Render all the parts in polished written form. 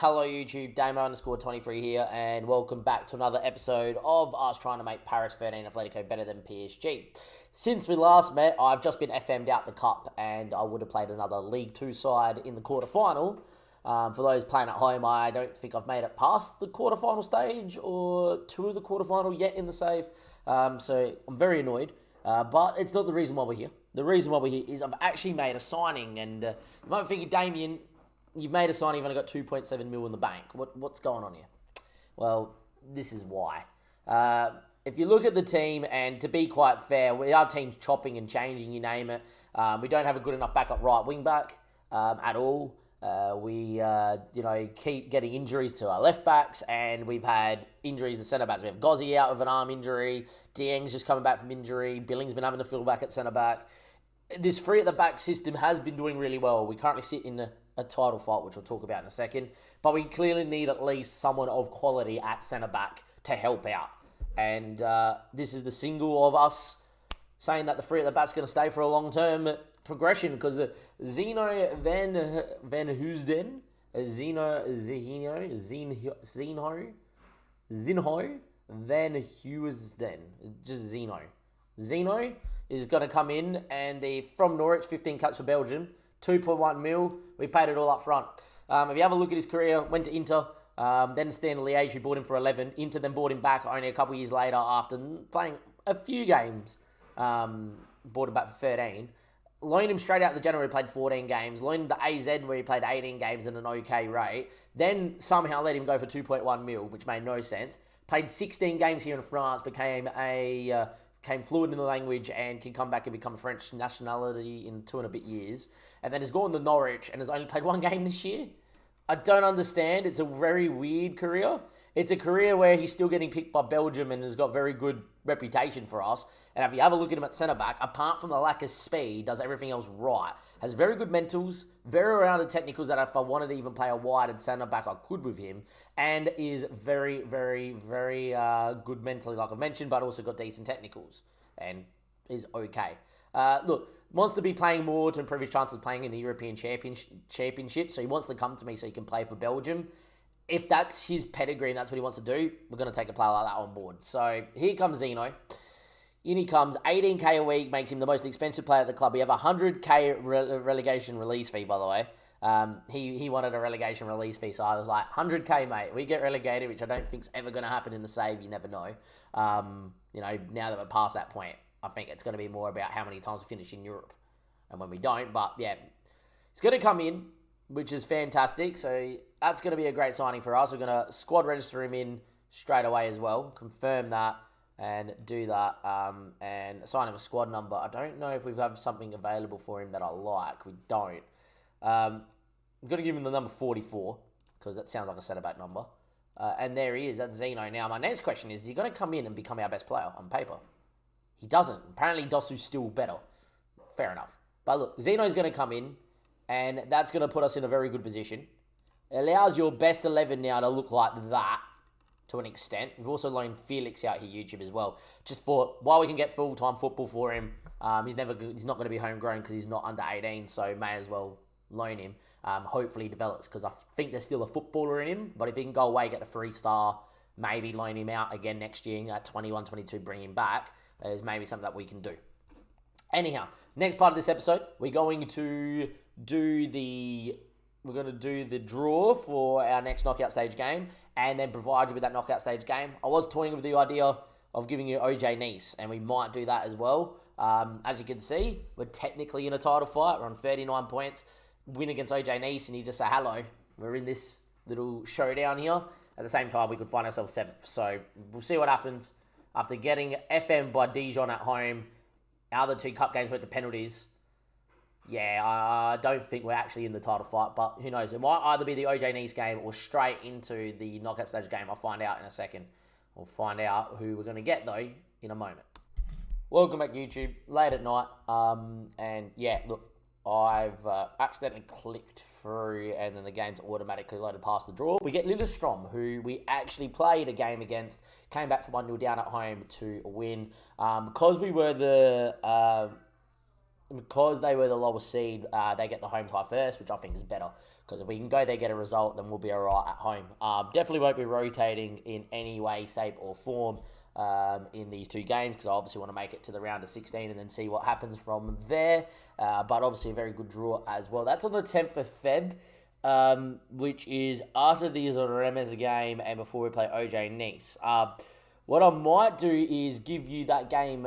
Hello YouTube, Damo_23 here, and welcome back to another episode of us trying to make Paris 13 Atletico better than PSG. Since we last met, I've just been FM'd out the cup, and I would have played another League 2 side in the quarterfinal. For those playing at home, I don't think I've made it past the quarterfinal stage or to the quarterfinal yet in the save, so I'm very annoyed. But it's not the reason why we're here. The reason why we're here is I've actually made a signing, and you might be thinking, Damien, you've made a signing, you've only got 2.7 mil in the bank. What's going on here? Well, this is why. If you look at the team, and to be quite fair, our team's chopping and changing, you name it. We don't have a good enough backup right wing back at all. We keep getting injuries to our left backs, and we've had injuries to centre backs. We have Gozzi out with an arm injury. Dieng's just coming back from injury. Billing's been having to fill back at centre back. This three at the back system has been doing really well. We currently sit in a title fight, which we'll talk about in a second. But we clearly need at least someone of quality at centre back to help out. And this is the single of us saying that the three at the back's going to stay for a long-term progression, because Zeno Van Hoosden, Zinho Van Hoosden, just Zeno. Zeno is going to come in, and from Norwich, 15 caps for Belgium, 2.1 mil. We paid it all up front. If you have a look at his career, went to Inter, then Standard Liège, who bought him for 11. Inter then bought him back only a couple of years later after playing a few games. Bought him back for 13. Loaned him straight out the January, played 14 games. Loaned him to AZ, where he played 18 games at an okay rate. Then somehow let him go for 2.1 mil, which made no sense. Played 16 games here in France, became fluent in the language, and can come back and become a French nationality in 2 and a bit years. And then has gone to Norwich and has only played 1 game this year. I don't understand. It's a very weird career. It's a career where he's still getting picked by Belgium and has got very good reputation for us. And if you have a look at him at centre-back, apart from the lack of speed, does everything else right. Has very good mentals, very rounded technicals that if I wanted to even play a wide centre-back, I could with him. And is very, very, very good mentally, like I've mentioned, but also got decent technicals. And is okay. Look, wants to be playing more to improve his chances of playing in the European Championship. So he wants to come to me so he can play for Belgium. If that's his pedigree and that's what he wants to do, we're going to take a player like that on board. So here comes Zeno. In he comes, 18k a week, makes him the most expensive player at the club. We have a 100k relegation release fee, by the way. He wanted a relegation release fee, so I was like, 100k, mate. We get relegated, which I don't think's ever going to happen in the save. You never know. Now that we're past that point, I think it's going to be more about how many times we finish in Europe and when we don't. But yeah, it's going to come in, which is fantastic. So that's going to be a great signing for us. We're going to squad register him in straight away as well. Confirm that and do that. And assign him a squad number. I don't know if we have something available for him that I like. We don't. I'm going to give him the number 44 because that sounds like a centre-back number. And there he is. That's Zeno. Now, my next question is he going to come in and become our best player on paper? He doesn't. Apparently, Dosu's still better. Fair enough. But look, Zeno's going to come in, and that's going to put us in a very good position. It allows your best 11 now to look like that to an extent. We've also loaned Felix out here, YouTube, as well. Just for, while we can get full-time football for him, he's not going to be homegrown because he's not under 18, so may as well loan him. Hopefully he develops, because I think there's still a footballer in him, but if he can go away, get a 3-star, maybe loan him out again next year at 21, 22, bring him back, is maybe something that we can do. Anyhow, next part of this episode, we're going to do the draw for our next knockout stage game, and then provide you with that knockout stage game. I was toying with the idea of giving you OJ Nice, and we might do that as well. As you can see, we're technically in a title fight. We're on 39 points. Win against OJ Nice, and you just say, hello, we're in this little showdown here. At the same time, we could find ourselves 7th. So we'll see what happens. After getting FM by Dijon at home, our other 2 cup games went to penalties. Yeah, I don't think we're actually in the title fight, but who knows? It might either be the OJ Nice game or straight into the knockout stage game. I'll find out in a second. We'll find out who we're going to get, though, in a moment. Welcome back, YouTube. Late at night. And yeah, look, I've accidentally clicked through, and then the game's automatically loaded past the draw. We get Lillestrøm, who we actually played a game against, came back from 1-0 down at home to win. Because we were the because they were the lowest seed, they get the home tie first, which I think is better. Because if we can go there, get a result, then we'll be all right at home. Definitely won't be rotating in any way, shape, or form in these two games, because I obviously want to make it to the round of 16 and then see what happens from there. But obviously a very good draw as well. That's on the 10th of Feb, which is after the Remes game and before we play OJ Nice. What I might do is give you that game,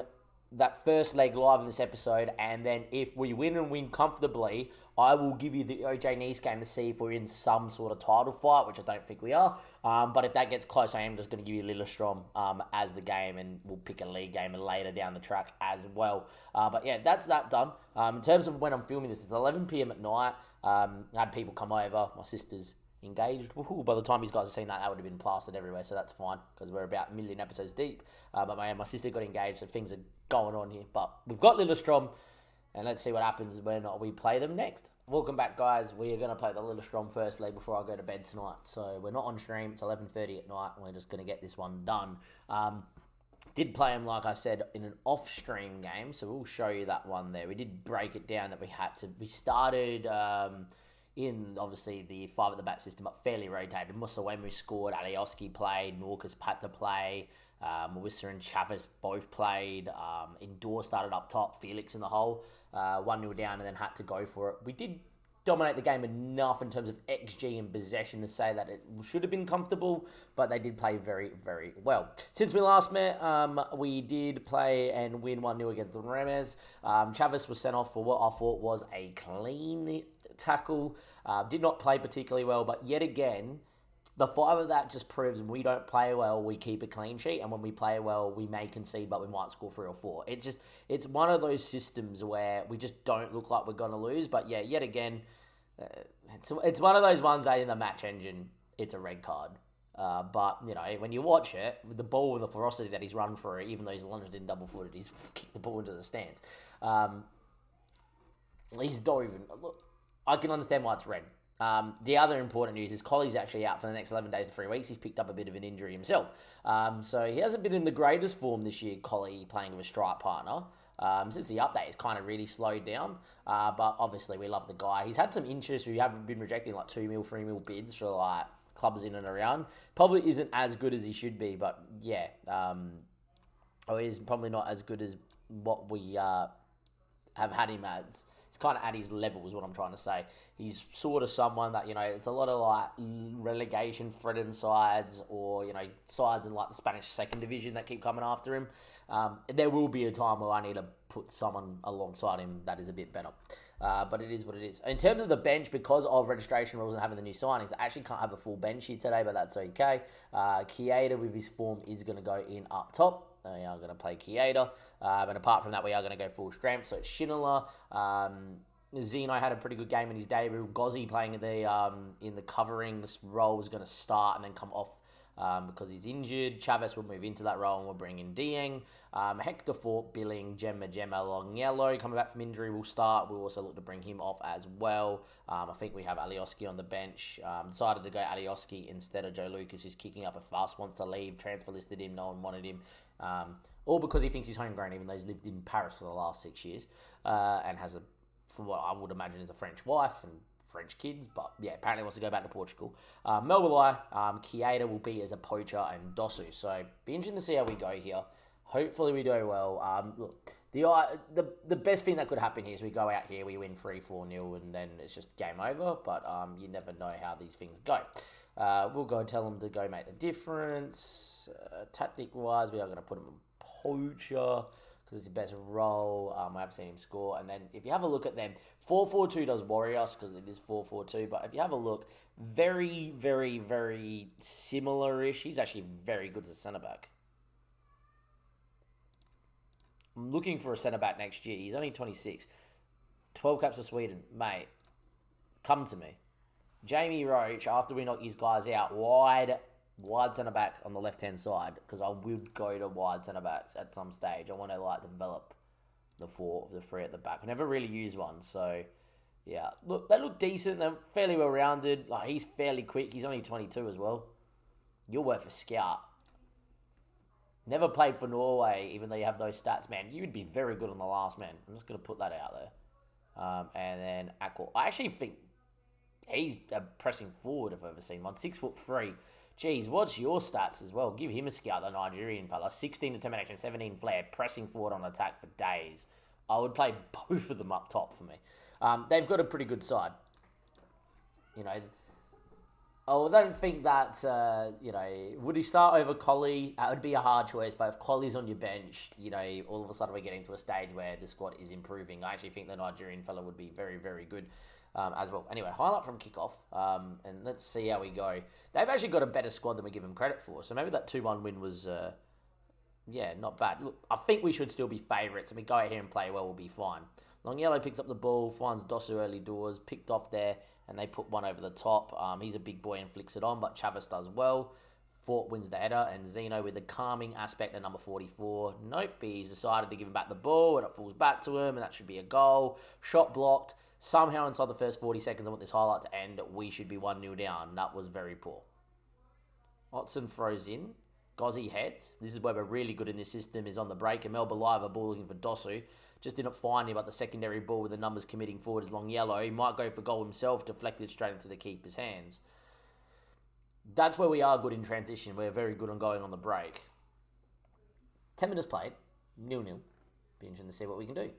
that first leg live in this episode, and then if we win and win comfortably, I will give you the OJ Nice game to see if we're in some sort of title fight, which I don't think we are. But if that gets close, I am just going to give you Lillestrøm as the game, and we'll pick a league game later down the track as well. But yeah, that's that done. In terms of when I'm filming this, it's 11 p.m. at night. I had people come over. My sister's engaged. Woohoo. By the time you guys have seen that, that would have been plastered everywhere, so that's fine, because we're about a million episodes deep. But my sister got engaged, so things are going on here. But we've got Lillestrøm, and let's see what happens when we play them next. Welcome back, guys. We are going to play the Lillestrøm first leg before I go to bed tonight. So we're not on stream. It's 11:30 at night, and we're just going to get this one done. Did play them, like I said, in an off-stream game, so we'll show you that one there. We did break it down that we started in, obviously, the 5 at the back system, but fairly rotated. Musawemu scored, Alioski played, Norcas had to play, Mawissa and Chavez both played, Indoor started up top, Felix in the hole, 1-0 down, and then had to go for it. We did dominate the game enough in terms of XG and possession to say that it should have been comfortable, but they did play very, very well. Since we last met, we did play and win 1-0 against the Remes. Chavez was sent off for what I thought was a clean tackle. Did not play particularly well, but yet again, the 5 of that just proves when we don't play well, we keep a clean sheet, and when we play well, we may concede, but we might score 3 or 4. It's one of those systems where we just don't look like we're going to lose, but yeah, yet again, it's one of those ones that in the match engine, it's a red card. But, you know, when you watch it, with the ball and the ferocity that he's run for it, even though he's lunged in double-footed, he's kicked the ball into the stands. He's not even... Look, I can understand why it's red. The other important news is Colley's actually out for the next 11 days to 3 weeks. He's picked up a bit of an injury himself. So he hasn't been in the greatest form this year, Colley, playing with a strike partner. Since the update, it's kind of really slowed down. But obviously, we love the guy. He's had some interest. We have been rejecting like 2 mil, 3 mil bids for like clubs in and around. Probably isn't as good as he should be, but yeah. Or he's probably not as good as what we have had him as. It's kind of at his level is what I'm trying to say. He's sort of someone that, you know, it's a lot of like relegation threatened sides, or, you know, sides in like the Spanish second division that keep coming after him. There will be a time where I need to put someone alongside him that is a bit better. But it is what it is. In terms of the bench, because of registration rules and having the new signings, I actually can't have a full bench here today, but that's okay. Kieda with his form is going to go in up top. We are going to play Kieda. And apart from that, we are going to go full strength. So it's Schindler. Zeno had a pretty good game in his debut. Gozzi playing in the covering role is going to start and then come off because he's injured. Chavez will move into that role and we'll bring in Dieng. Hector Fort, Billing, Gemma Longiello coming back from injury will start. We'll also look to bring him off as well. I think we have Alioski on the bench. Decided to go Alioski instead of Joe Lucas, who's kicking up a fuss, wants to leave, transfer listed him, no one wanted him. All because he thinks he's homegrown, even though he's lived in Paris for the last 6 years and has from what I would imagine is a French wife and French kids, but yeah, apparently wants to go back to Portugal. Melbalai, Kieda will be as a poacher, and Dosu. So be interesting to see how we go here. Hopefully we do well. Look, the best thing that could happen here is we go out here, we win 3-4-0, and then it's just game over. But you never know how these things go. We'll go tell them to go make the difference. Tactic-wise, we are going to put him on poacher, because it's the best role. I have seen him score. And then if you have a look at them, 4-4-2 does worry us because it is 4-4-2. But if you have a look, very, very, very similar-ish. He's actually very good as a centre-back. I'm looking for a centre-back next year. He's only 26. 12 caps for Sweden. Mate, come to me. Jamie Roach, after we knock these guys out, wide centre-back on the left-hand side, because I will go to wide centre-backs at some stage. I want to, like, develop the 3 at the back. I never really used one, so, yeah. Look, they look decent. They're fairly well-rounded. Like, he's fairly quick. He's only 22 as well. You're worth a scout. Never played for Norway, even though you have those stats, man. You would be very good on the last, man. I'm just going to put that out there. And then Akol. I actually think he's a pressing forward if I've ever seen one. 6'3". Geez, what's your stats as well? Give him a scout, the Nigerian fella. 16 determination, 17 flair, pressing forward on attack for days. I would play both of them up top for me. They've got a pretty good side. You know, I don't think that, would he start over Colley? That would be a hard choice, but if Colley's on your bench, all of a sudden we're getting to a stage where the squad is improving. I actually think the Nigerian fella would be very, very good as well. Anyway, highlight from kickoff, and let's see how we go. They've actually got a better squad than we give them credit for, so maybe that 2-1 win was, not bad. Look, I think we should still be favourites, and we go out here and play well, we'll be fine. Long Yellow picks up the ball, finds Dosu early doors, picked off there, and they put one over the top. He's a big boy and flicks it on, but Chavez does well. Fort wins the header, and Zeno with the calming aspect at number 44. Nope, he's decided to give him back the ball, and it falls back to him, and that should be a goal. Shot blocked. Somehow inside the first 40 seconds, I want this highlight to end, we should be 1-0 down. That was very poor. Otson throws in. Gozzi heads. This is where we're really good in this system, is on the break. And Melba Live, a ball looking for Dosu. Just didn't find him, but the secondary ball with the numbers committing forward is Long Yellow. He might go for goal himself, deflected straight into the keeper's hands. That's where we are good in transition. We're very good on going on the break. 10 minutes played. 0-0. Be interesting to see what we can do.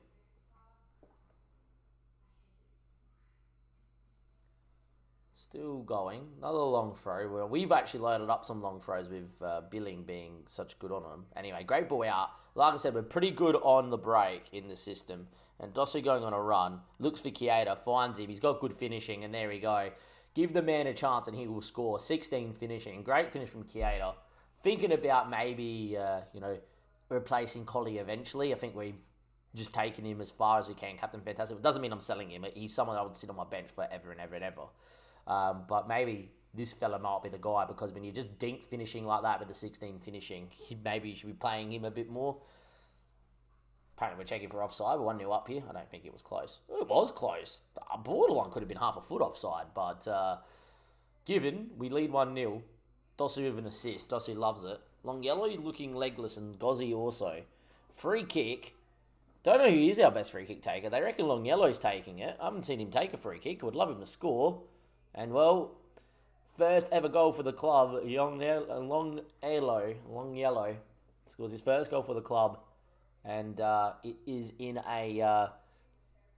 Still going. Another long throw. Well, we've actually loaded up some long throws with Billing being such good on them. Anyway, great ball out. Like I said, we're pretty good on the break in the system. And Dosu going on a run. Looks for Kieda. Finds him. He's got good finishing. And there we go. Give the man a chance and he will score. 16 finishing. Great finish from Kieda. Thinking about maybe, replacing Colley eventually. I think we've just taken him as far as we can. Captain Fantastic. It doesn't mean I'm selling him. He's someone I would sit on my bench forever and ever and ever. But maybe this fella might be the guy, because when you just dink finishing like that with the 16 finishing, maybe you should be playing him a bit more. Apparently we're checking for offside. We're 1-0 up here. I don't think it was close. It was close. A borderline could have been half a foot offside. But given we lead 1-0, Dosu with an assist. Dosu loves it. Long Yellow looking legless, and Gozzi also. Free kick. Don't know who is our best free kick taker. They reckon Long Yellow's taking it. I haven't seen him take a free kick. I would love him to score. And, well, first ever goal for the club, Long Yellow scores his first goal for the club. And it is in a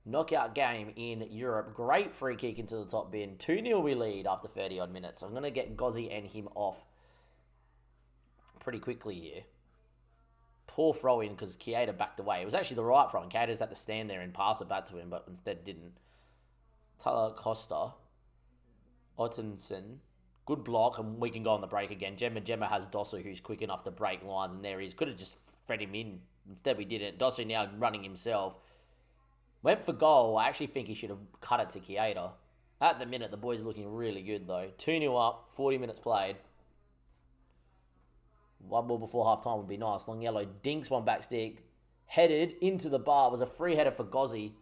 knockout game in Europe. Great free kick into the top bin. 2-0 we lead after 30-odd minutes. I'm going to get Gozzi and him off pretty quickly here. Poor throw in because Kieda backed away. It was actually the right throw. Kieda just had to stand there and pass it back to him, but instead didn't. Tyler Costa. Ottensen, good block, and we can go on the break again. Gemma has Dosu, who's quick enough to break lines, and there he is. Could have just fed him in. Instead, we didn't. Dosu now running himself. Went for goal. I actually think he should have cut it to Kieda. At the minute, the boy's looking really good, though. 2-0 up, 40 minutes played. One ball before half-time would be nice. Long Yellow dinks one back stick. Headed into the bar. It was a free header for Gozzi.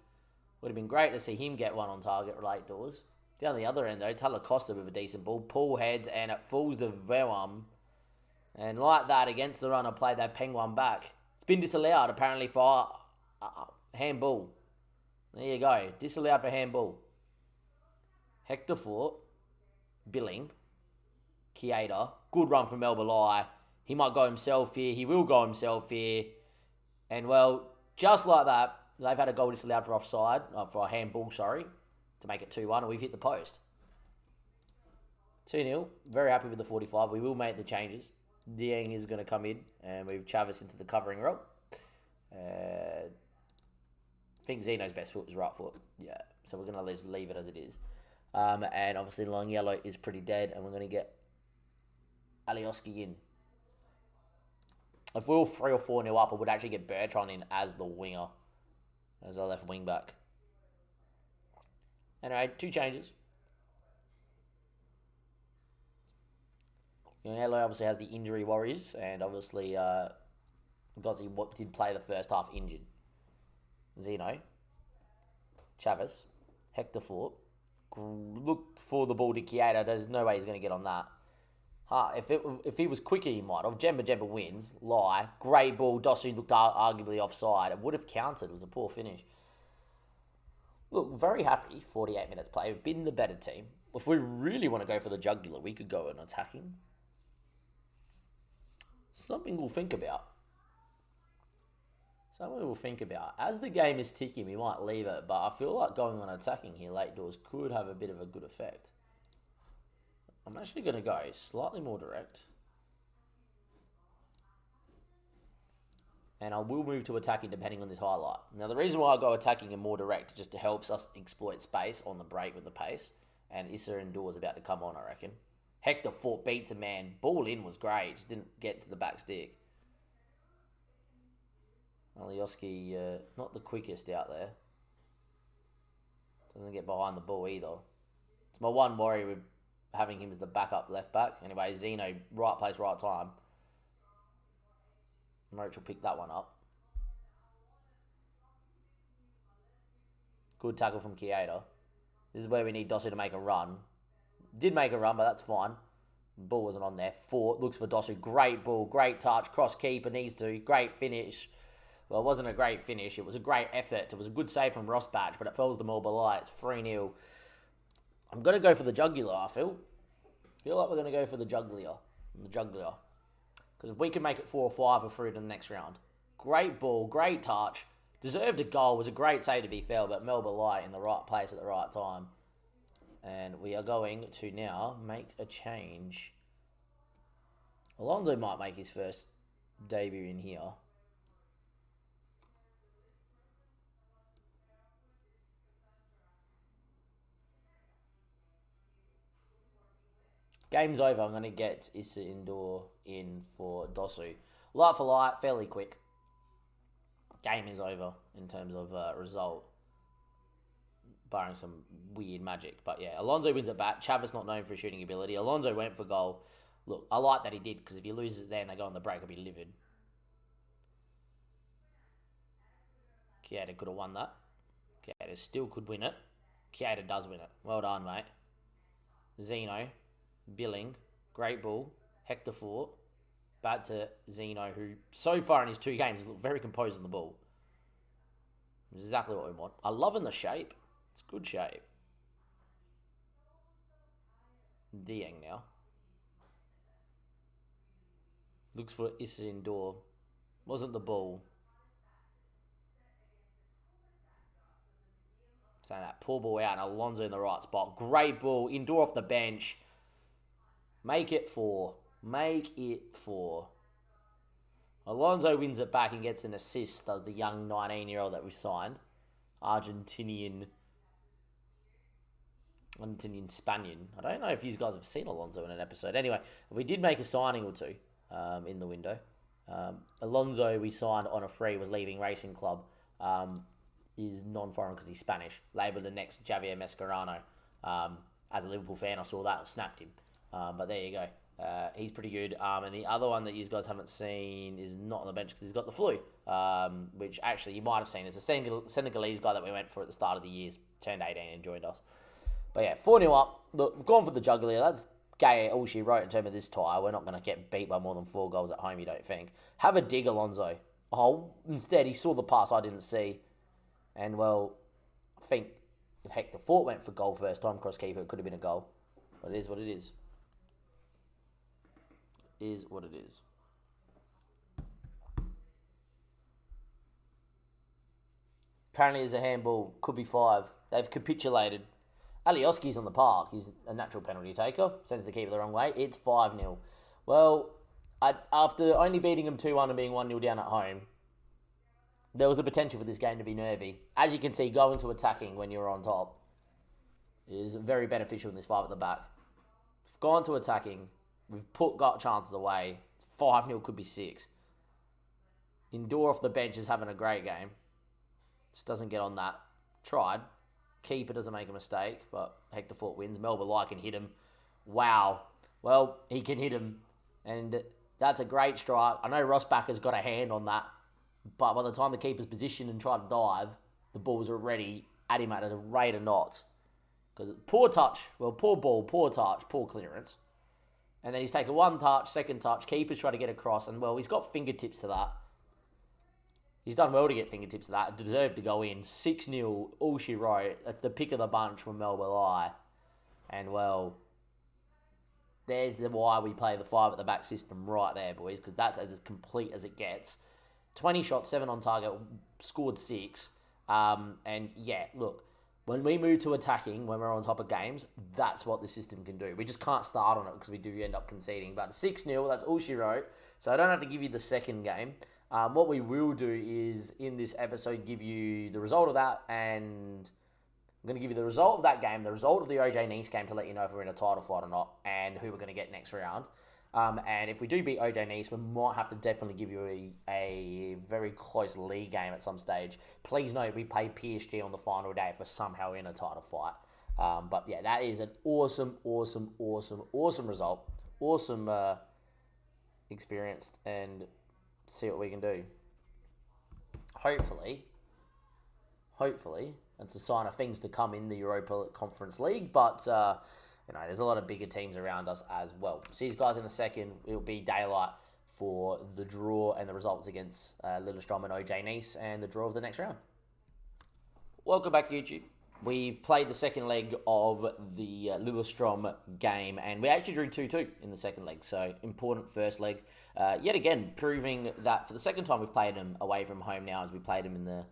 Would have been great to see him get one on target late doors. Down the other end, though, Tyler Costa with a decent ball. Paul heads, and it falls to Verum. And like that, against the runner play, they ping one back. It's been disallowed, apparently, for handball. There you go. Disallowed for handball. Hector Fort. Billing. Kieda. Good run from Melba Lai. He might go himself here. He will go himself here. And, well, just like that, they've had a goal disallowed for offside. For a handball, sorry. To make it 2-1, and we've hit the post. 2-0. Very happy with the 45. We will make the changes. Dieng is going to come in and move Chavez into the covering role. I think Zeno's best foot was right foot. Yeah, so we're going to just leave it as it is. And obviously Long Yellow is pretty dead, and we're going to get Alioski in. If we were 3 or 4-0 up, I would actually get Bertrand in as the winger, as our left wing back. Anyway, 2 changes. Yellow obviously has the injury worries, and obviously Gozzi did play the first half injured. Zeno, Chavez, Hector Fort, look for the ball to Kieda. There's no way he's going to get on that. If he was quicker, he might have. Jemba wins. Lie. Great ball. Dossu looked arguably offside. It would have counted. It was a poor finish. Look, very happy. 48 minutes play. We've been the better team. If we really want to go for the jugular, we could go in attacking. Something we'll think about. As the game is ticking, we might leave it, but I feel like going on attacking here late doors could have a bit of a good effect. I'm actually going to go slightly more direct. And I will move to attacking depending on this highlight. Now, the reason why I go attacking and more direct just helps us exploit space on the break with the pace. And Issa and Door's about to come on, I reckon. Hector Fort beats a man. Ball in was great. Just didn't get to the back stick. Alioski, not the quickest out there. Doesn't get behind the ball either. It's my one worry with having him as the backup left back. Anyway, Zeno, right place, right time. Roach will pick that one up. Good tackle from Kieda. This is where we need Dossu to make a run. Did make a run, but that's fine. Ball wasn't on there. Fort looks for Dossu. Great ball, great touch. Cross keeper needs to. Great finish. Well, it wasn't a great finish. It was a great effort. It was a good save from Rossbatch, but it falls to Mulbalai. It's 3-0. I'm going to go for the jugular, I feel. Like we're going to go for the jugular. Because if we can make it 4 or 5, we're through to the next round. Great ball, great touch. Deserved a goal. Was a great save to be fair, but Mulbalai in the right place at the right time. And we are going to now make a change. Alonso might make his first debut in here. Game's over. I'm going to get Issa Indoor in for Dossu. Light for light, fairly quick. Game is over in terms of result. Barring some weird magic. But yeah, Alonso wins at bat. Chavis not known for his shooting ability. Alonso went for goal. Look, I like that he did, because if he loses it there and they go on the break, I'll be livid. Kieda could have won that. Kieda still could win it. Kieda does win it. Well done, mate. Zeno. Billing, great ball. Hector Fort, back to Zeno, who so far in his 2 games looked very composed on the ball. Exactly what we want. I'm loving the shape. It's good shape. Dieng now. Looks for Issa Indoor. Wasn't the ball. Saying that. Poor ball out and Alonso in the right spot. Great ball. Indoor off the bench. Make it 4. Alonso wins it back and gets an assist, does the young 19-year-old that we signed. Argentinian Spaniard. I don't know if you guys have seen Alonso in an episode. Anyway, we did make a signing or two in the window. Alonso, we signed on a free, was leaving Racing Club. Is non-foreign because he's Spanish. Labelled the next Javier Mascherano. As a Liverpool fan, I saw that and snapped him. But there you go. He's pretty good. And the other one that you guys haven't seen is not on the bench because he's got the flu, which actually you might have seen. It's a Senegalese guy that we went for at the start of the year. Turned 18 and joined us. But yeah, 4-0 up. Look, we've gone for the jugular. That's gay all she wrote in terms of this tie. We're not going to get beat by more than 4 goals at home, you don't think. Have a dig, Alonso. Oh, instead, he saw the pass I didn't see. And, well, I think if Hector Fort went for goal first time, cross keeper, it could have been a goal. But it is what it is. Is what it is. Apparently there's a handball. Could be 5. They've capitulated. Alioski's on the park. He's a natural penalty taker. Sends the keeper the wrong way. It's 5-0. Well, after only beating them 2-1 and being 1-0 down at home, there was a potential for this game to be nervy. As you can see, going to attacking when you're on top is very beneficial in this fight at the back. We've gone to attacking. We've got chances away. 5-0 could be 6. Indoor off the bench is having a great game. Just doesn't get on that. Tried. Keeper doesn't make a mistake, but Hector Fort wins. Mulbalai can hit him. Wow. Well, he can hit him. And that's a great strike. I know Rossbacker's got a hand on that, but by the time the keeper's positioned and tried to dive, the ball was already at him at a rate of knots. Because poor touch. Well, poor ball, poor touch, poor clearance. And then he's taken one touch, second touch, keeper's trying to get across, and well, he's got fingertips to that. He's done well to get fingertips to that. Deserved to go in. 6-0, all she wrote. That's the pick of the bunch from Melbourne Eye. And well, there's why we play the 5 at the back system right there, boys, because that's as complete as it gets. 20 shots, 7 on target, scored 6. And yeah, look, when we move to attacking, when we're on top of games, that's what the system can do. We just can't start on it because we do end up conceding. But 6-0, that's all she wrote. So I don't have to give you the second game. What we will do is, in this episode, give you the result of that, and I'm going to give you the result of that game, the result of the OJ Nice game to let you know if we're in a title fight or not, and who we're going to get next round. And if we do beat OJ Nice, we might have to definitely give you a very close league game at some stage. Please note, we play PSG on the final day if we're somehow in a title fight. But yeah, that is an awesome result. Awesome experience, and see what we can do. Hopefully, it's a sign of things to come in the Europa Conference League, but there's a lot of bigger teams around us as well. See you guys in a second. It'll be daylight for the draw and the results against Lillestrøm and OJ Nice, and the draw of the next round. Welcome back, YouTube. We've played the second leg of the Lillestrøm game, and we actually drew 2-2 in the second leg, so important first leg. Yet again, proving that for the second time we've played them away from home now, as we played them in the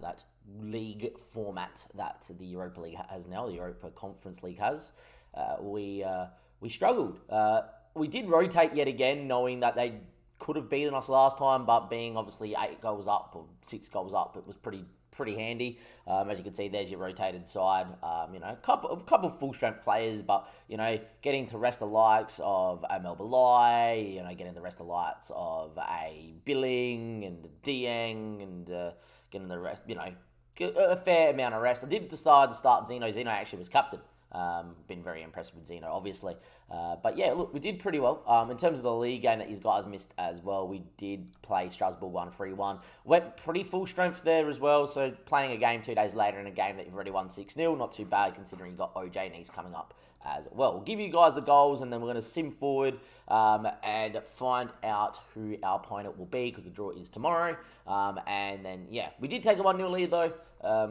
that league format that the Europa League has now, the Europa Conference League has. We struggled. We did rotate yet again, knowing that they could have beaten us last time, but being obviously 8 goals up or 6 goals up, it was pretty handy. As you can see, there's your rotated side. A couple of full strength players, but getting to rest the likes of a Melbourne Lie, getting the rest the likes of a Billing and a Dieng, and getting the rest, a fair amount of rest. I did decide to start Zeno. Zeno actually was captain. Been very impressed with Zeno, obviously. But yeah, look, we did pretty well. In terms of the league game that you guys missed as well, we did play Strasbourg 1-3-1. Went pretty full strength there as well. So playing a game 2 days later in a game that you've already won 6-0, not too bad considering you got OJ Nice coming up as well. We'll give you guys the goals, and then we're going to sim forward and find out who our opponent will be, because the draw is tomorrow. And then, yeah, we did take a 1-0 lead though.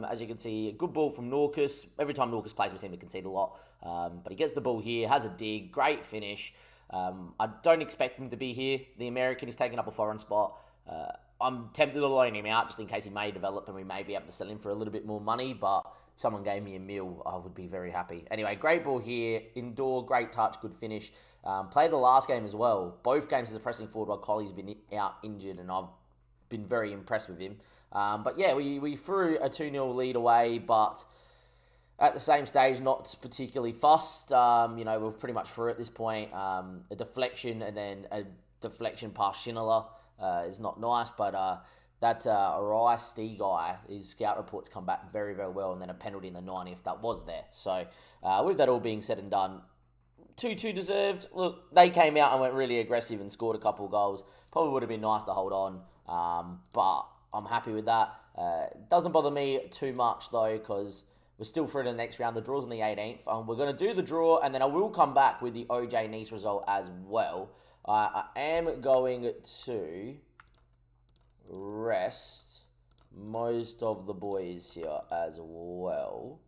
As you can see, a good ball from Norcus. Every time Norcus plays, we seem to concede a lot. But he gets the ball here, has a dig, great finish. I don't expect him to be here. The American is taking up a foreign spot. I'm tempted to loan him out just in case he may develop and we may be able to sell him for a little bit more money. But if someone gave me a meal, I would be very happy. Anyway, great ball here. Indoor, great touch, good finish. Played the last game as well. Both games as a pressing forward while Colley's been out injured, and I've been very impressed with him. But yeah, we threw a 2-0 lead away, but at the same stage, not particularly fussed. We're pretty much through at this point. A deflection and then a deflection past Schindler is not nice, but that Rice D guy, his scout reports come back very, very well, and then a penalty in the 90th that was there. So with that all being said and done, 2-2 deserved. Look, they came out and went really aggressive and scored a couple of goals. Probably would have been nice to hold on, but I'm happy with that. It doesn't bother me too much though, because we're still through to the next round. The draw's on the 18th. We're going to do the draw, and then I will come back with the OJ Nice result as well. I am going to rest most of the boys here as well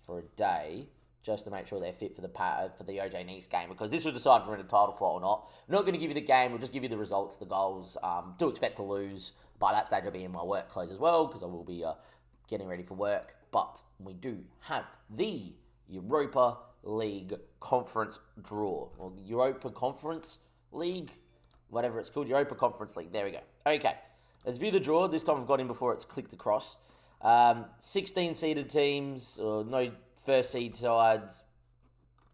for a day, just to make sure they're fit for the OJ Nice game, because this will decide if we're in a title fight or not. I'm not going to give you the game. We'll just give you the results, the goals. Do expect to lose. By that stage, I'll be in my work clothes as well, because I will be getting ready for work. But we do have the Europa League Conference draw, or Europa Conference League, whatever it's called, Europa Conference League. There we go. Okay, let's view the draw. This time I've got in before it's clicked across. 16 seeded teams, no first seed sides.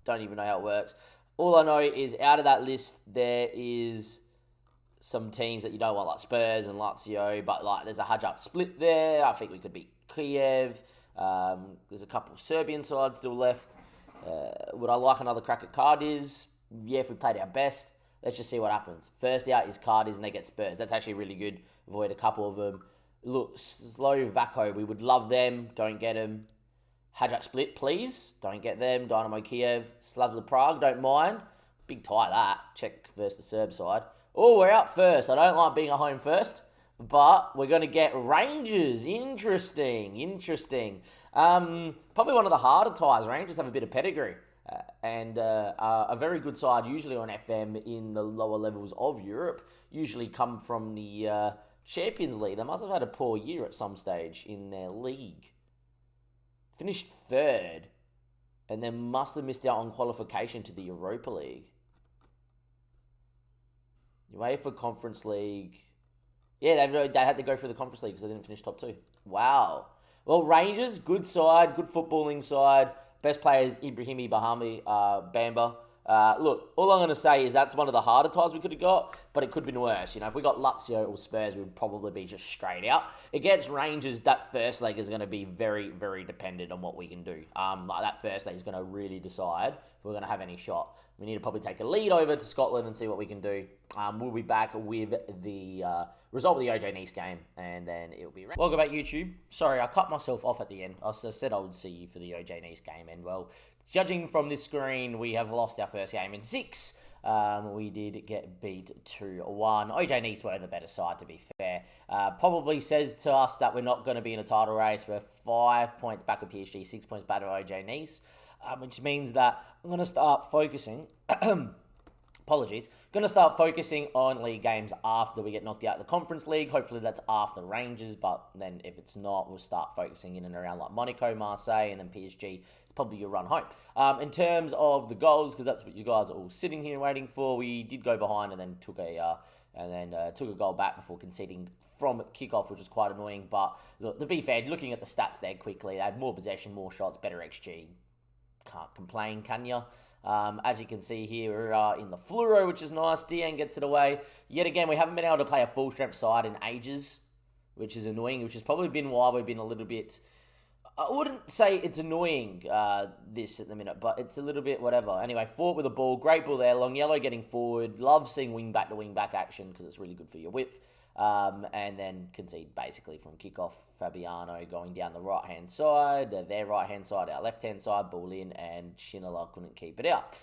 Don't even know how it works. All I know is out of that list, there is some teams that you don't want, like Spurs and Lazio, but like there's a Hajduk split there. I think we could beat Kiev. There's a couple of Serbian sides still left. Would I like another crack at Cardiz? Yeah, if we played our best. Let's just see what happens. First out is Cardiz, and they get Spurs. That's actually really good. Avoid a couple of them. Look, Slovako, we would love them. Don't get them. Hajduk split, please. Don't get them. Dynamo Kiev. Slavia Prague, don't mind. Big tie that. Czech versus the Serb side. Oh, we're out first. I don't like being at home first, but we're going to get Rangers. Interesting. Probably one of the harder ties. Rangers have a bit of pedigree. And a very good side, usually on FM in the lower levels of Europe, usually come from the Champions League. They must have had a poor year at some stage in their league. Finished third, and then must have missed out on qualification to the Europa League. UEFA Conference League. Yeah, they had to go through the Conference League because they didn't finish top 2. Wow. Well, Rangers, good side, good footballing side. Best players, Ibrahimi, Bahami, Bamba. Look, all I'm going to say is that's one of the harder ties we could have got, but it could have been worse. If we got Lazio or Spurs, we would probably be just straight out. Against Rangers, that first leg is going to be very, very dependent on what we can do. That first leg is going to really decide if we're going to have any shot. We need to probably take a lead over to Scotland and see what we can do. We'll be back with the result of the OJ Nice game, and then it'll be... Welcome back, YouTube. Sorry, I cut myself off at the end. I said I would see you for the OJ Nice game, and well, judging from this screen, we have lost our first game in 6. We did get beat 2-1. OJ Nice were the better side, to be fair. Probably says to us that we're not going to be in a title race. We're 5 points back with PSG, 6 points back with OJ Nice. Which means that I'm going to start focusing, apologies, going to start focusing on league games after we get knocked out of the Conference League. Hopefully that's after Rangers, but then if it's not, we'll start focusing in and around like Monaco, Marseille, and then PSG. It's probably your run home. In terms of the goals, because that's what you guys are all sitting here waiting for, we did go behind and then took a goal back before conceding from kickoff, which was quite annoying. But look, to be fair, looking at the stats there quickly, they had more possession, more shots, better XG. Can't complain, can ya? As you can see here, we're in the fluoro, which is nice. Dean gets it away. Yet again, we haven't been able to play a full-strength side in ages, which is annoying, which has probably been why we've been a little bit... I wouldn't say it's annoying, this at the minute, but it's a little bit whatever. Anyway, forward with the ball. Great ball there. Long yellow getting forward. Love seeing wing-back to wing-back action because it's really good for your width. And then concede basically from kickoff. Fabiano going down the right-hand side, their right-hand side, our left-hand side, ball in, and Schindler couldn't keep it out.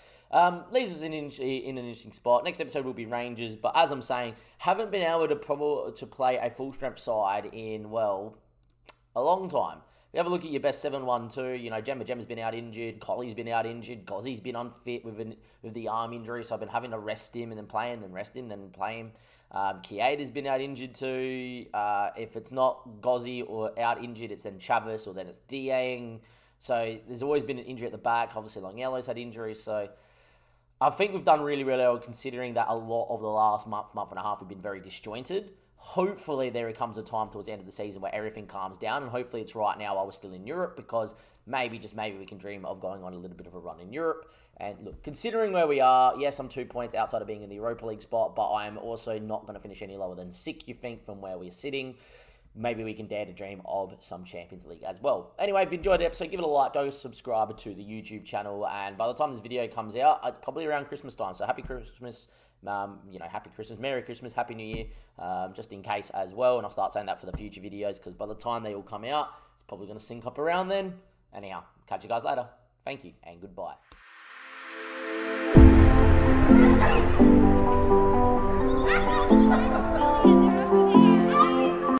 Leaves us in an interesting spot. Next episode will be Rangers, but as I'm saying, haven't been able to play a full-strength side in, well, a long time. We have a look at your best 7-1-2. Gemma's been out injured. Colley's been out injured. Gozzi's been unfit with the arm injury, so I've been having to rest him and then play him, then rest him, then play him. Kieda's been out injured too. If it's not Gozzi or out injured, it's then Chavez or then it's Dieng. So there's always been an injury at the back. Obviously, Longello's had injuries. So I think we've done really, really well considering that a lot of the last month and a half we've been very disjointed. Hopefully there comes a time towards the end of the season where everything calms down, and hopefully it's right now while we're still in Europe, because maybe, just maybe, we can dream of going on a little bit of a run in Europe. And look, considering where we are, yes, I'm 2 points outside of being in the Europa League spot, but I'm also not going to finish any lower than 6, you think, from where we're sitting. Maybe we can dare to dream of some Champions League as well. Anyway, if you enjoyed the episode, give it a like, go subscribe to the YouTube channel, and by the time this video comes out, it's probably around Christmas time, so happy Christmas. Happy Christmas, Merry Christmas, Happy New Year, just in case as well. And I'll start saying that for the future videos, because by the time they all come out, it's probably going to sync up around then. Anyhow, catch you guys later. Thank you and goodbye.